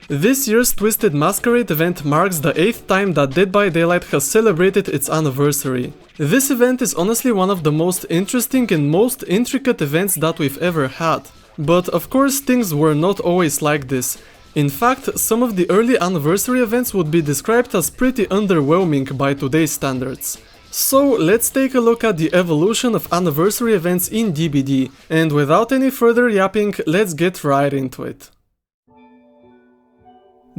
This year's Twisted Masquerade event marks the 8th time that Dead by Daylight has celebrated its anniversary. This event is honestly one of the most interesting and most intricate events that we've ever had. But of course things were not always like this. In fact, some of the early anniversary events would be described as pretty underwhelming by today's standards. So let's take a look at the evolution of anniversary events in DBD, and without any further yapping, let's get right into it.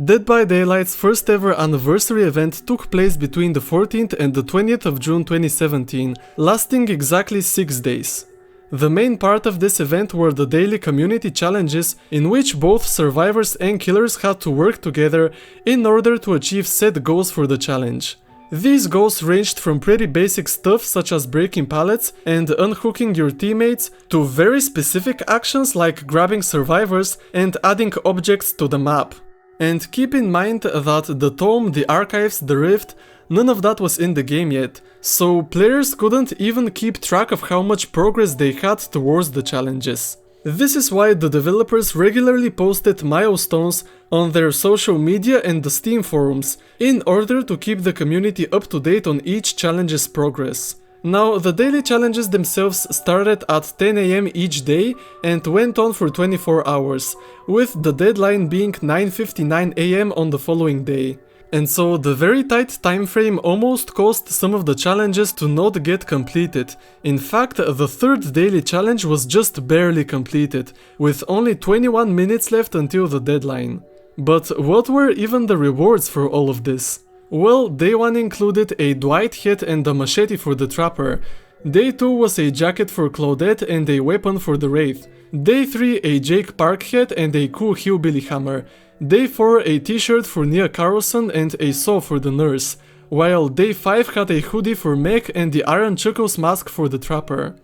Dead by Daylight's first ever anniversary event took place between the 14th and the 20th of June 2017, lasting exactly 6 days. The main part of this event were the daily community challenges, in which both survivors and killers had to work together in order to achieve set goals for the challenge. These goals ranged from pretty basic stuff such as breaking pallets and unhooking your teammates, to very specific actions like grabbing survivors and adding objects to the map. And keep in mind that the Tome, the Archives, the Rift, none of that was in the game yet, so players couldn't even keep track of how much progress they had towards the challenges. This is why the developers regularly posted milestones on their social media and the Steam forums, in order to keep the community up to date on each challenge's progress. Now, the daily challenges themselves started at 10 AM each day and went on for 24 hours, with the deadline being 9:59 AM on the following day. And so the very tight time frame almost caused some of the challenges to not get completed. In fact, the third daily challenge was just barely completed, with only 21 minutes left until the deadline. But what were even the rewards for all of this? Well, day 1 included a Dwight hat and a machete for the Trapper. Day 2 was a jacket for Claudette and a weapon for the Wraith. Day 3 a Jake Park hat and a cool hillbilly hammer. Day 4 a t-shirt for Nia Carlson and a saw for the Nurse. While Day 5 had a hoodie for Meg and the Iron Chuckles mask for the Trapper.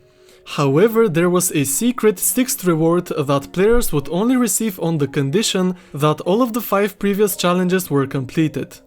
However, there was a secret 6th reward that players would only receive on the condition that all of the 5 previous challenges were completed.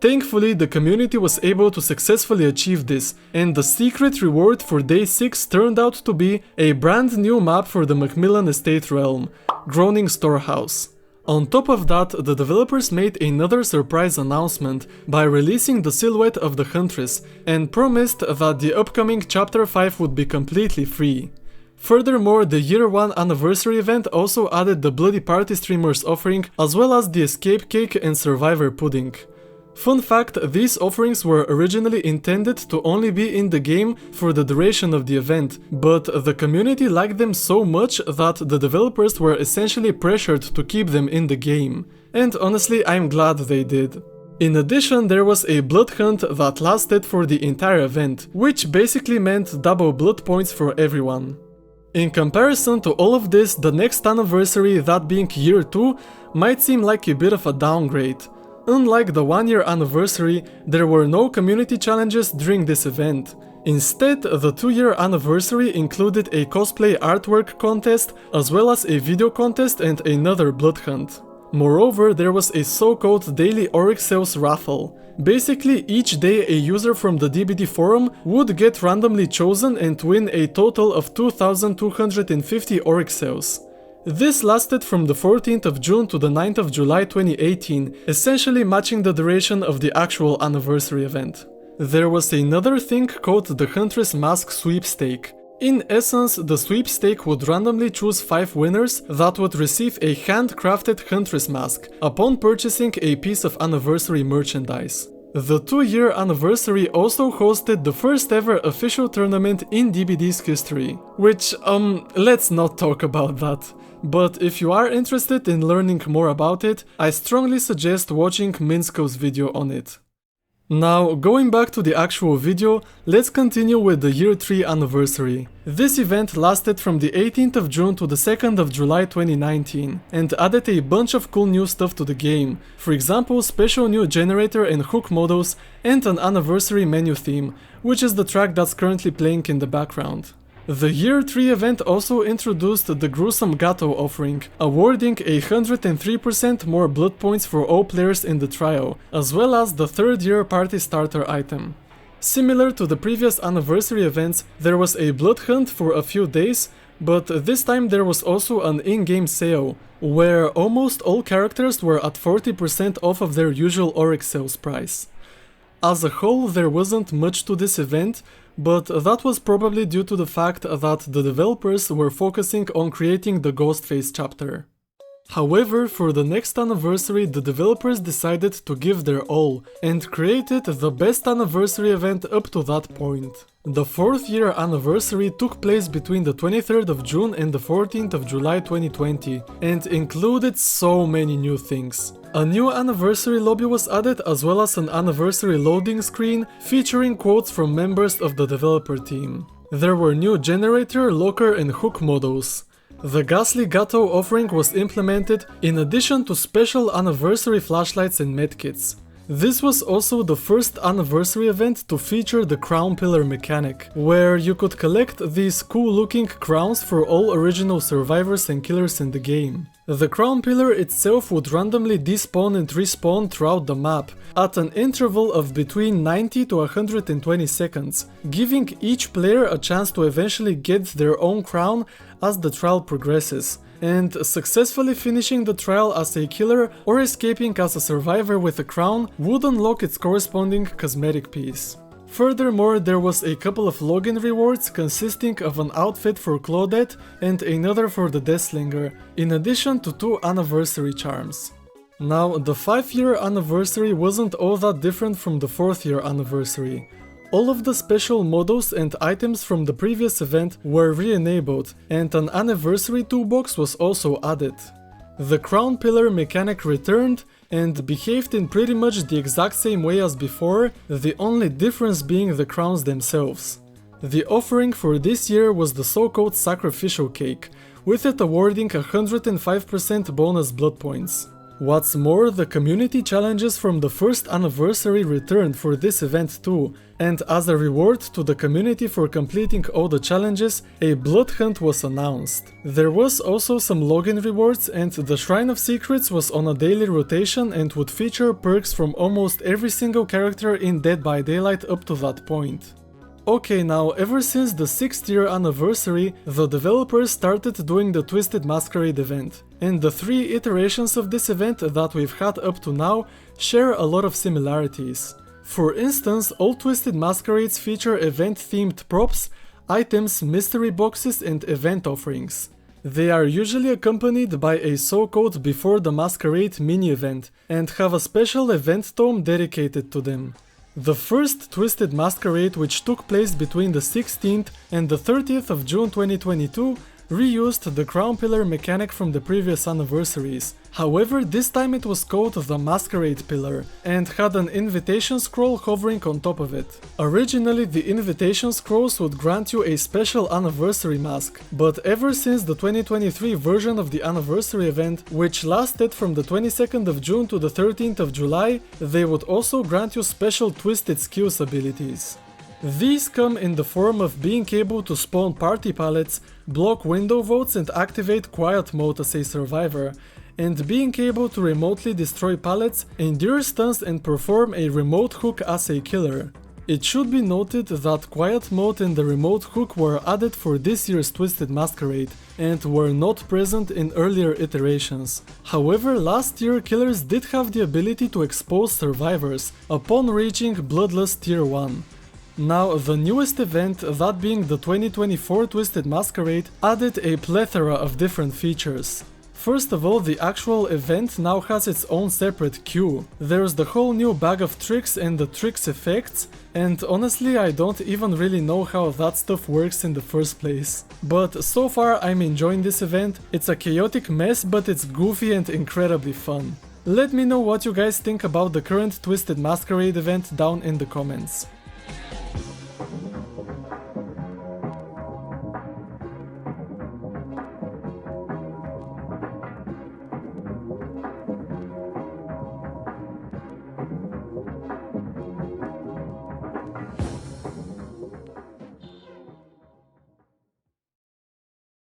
Thankfully, the community was able to successfully achieve this, and the secret reward for Day 6 turned out to be a brand new map for the Macmillan Estate realm, Groaning Storehouse. On top of that, the developers made another surprise announcement by releasing the silhouette of the Huntress, and promised that the upcoming Chapter 5 would be completely free. Furthermore, the Year 1 anniversary event also added the Bloody Party Streamers offering, as well as the Escape Cake and Survivor Pudding. Fun fact, these offerings were originally intended to only be in the game for the duration of the event, but the community liked them so much that the developers were essentially pressured to keep them in the game. And honestly, I'm glad they did. In addition, there was a blood hunt that lasted for the entire event, which basically meant double blood points for everyone. In comparison to all of this, the next anniversary, that being Year 2, might seem like a bit of a downgrade. Unlike the 1-year anniversary, there were no community challenges during this event. Instead, the 2-year anniversary included a cosplay artwork contest, as well as a video contest and another blood hunt. Moreover, there was a so-called daily Oryx Sales raffle. Basically, each day a user from the DBD forum would get randomly chosen and win a total of 2,250 Oryx Sales. This lasted from the 14th of June to the 9th of July 2018, essentially matching the duration of the actual anniversary event. There was another thing called the Huntress Mask Sweepstake. In essence, the sweepstake would randomly choose 5 winners that would receive a handcrafted Huntress mask upon purchasing a piece of anniversary merchandise. The 2-year anniversary also hosted the first ever official tournament in DBD's history, which, let's not talk about that. But if you are interested in learning more about it, I strongly suggest watching Minsko's video on it. Now, going back to the actual video, let's continue with the Year 3 anniversary. This event lasted from the 18th of June to the 2nd of July 2019, and added a bunch of cool new stuff to the game, for example special new generator and hook models, and an anniversary menu theme, which is the track that's currently playing in the background. The Year 3 event also introduced the Gruesome Gato offering, awarding 103% more blood points for all players in the trial, as well as the 3rd year party starter item. Similar to the previous anniversary events, there was a blood hunt for a few days, But this time there was also an in-game sale, where almost all characters were at 40% off of their usual Oryx sales price. As a whole, there wasn't much to this event, but that was probably due to the fact that the developers were focusing on creating the Ghostface chapter. However, for the next anniversary, the developers decided to give their all and created the best anniversary event up to that point. The 4th year anniversary took place between the 23rd of June and the 14th of July 2020 and included so many new things. A new anniversary lobby was added, as well as an anniversary loading screen featuring quotes from members of the developer team. There were new generator, locker and hook models. The Ghastly Gato offering was implemented in addition to special anniversary flashlights and medkits. This was also the first anniversary event to feature the crown pillar mechanic, where you could collect these cool looking crowns for all original survivors and killers in the game. The crown pillar itself would randomly despawn and respawn throughout the map, at an interval of between 90 to 120 seconds, giving each player a chance to eventually get their own crown as the trial progresses, and successfully finishing the trial as a killer or escaping as a survivor with a crown would unlock its corresponding cosmetic piece. Furthermore, there was a couple of login rewards consisting of an outfit for Claudette and another for the Deathslinger, in addition to 2 anniversary charms. Now, the 5-year anniversary wasn't all that different from the 4th year anniversary. All of the special models and items from the previous event were re-enabled, and an anniversary toolbox was also added. The crown pillar mechanic returned and behaved in pretty much the exact same way as before, the only difference being the crowns themselves. The offering for this year was the so-called sacrificial cake, with it awarding 105% bonus blood points. What's more, the community challenges from the first anniversary returned for this event too, and as a reward to the community for completing all the challenges, a blood hunt was announced. There was also some login rewards, and the Shrine of Secrets was on a daily rotation and would feature perks from almost every single character in Dead by Daylight up to that point. Okay, now ever since the 6th year anniversary, the developers started doing the Twisted Masquerade event, and the 3 iterations of this event that we've had up to now share a lot of similarities. For instance, all Twisted Masquerades feature event-themed props, items, mystery boxes and event offerings. They are usually accompanied by a so-called Before the Masquerade mini-event, and have a special event tome dedicated to them. The first Twisted Masquerade, which took place between the 16th and the 30th of June 2022, reused the crown pillar mechanic from the previous anniversaries. However, this time it was called the Masquerade Pillar and had an invitation scroll hovering on top of it. Originally, the invitation scrolls would grant you a special anniversary mask, but ever since the 2023 version of the anniversary event, which lasted from the 22nd of June to the 13th of July, they would also grant you special Twisted Skills abilities. These come in the form of being able to spawn party pallets, block window votes and activate quiet mode as a survivor, and being able to remotely destroy pallets, endure stuns and perform a remote hook as a killer. It should be noted that quiet mode and the remote hook were added for this year's Twisted Masquerade and were not present in earlier iterations. However, last year killers did have the ability to expose survivors upon reaching Bloodlust Tier 1. Now, the newest event, that being the 2024 Twisted Masquerade, added a plethora of different features. First of all, the actual event now has its own separate queue. There's the whole new bag of tricks and the tricks effects, and honestly I don't even really know how that stuff works in the first place. But so far I'm enjoying this event. It's a chaotic mess, but it's goofy and incredibly fun. Let me know what you guys think about the current Twisted Masquerade event down in the comments.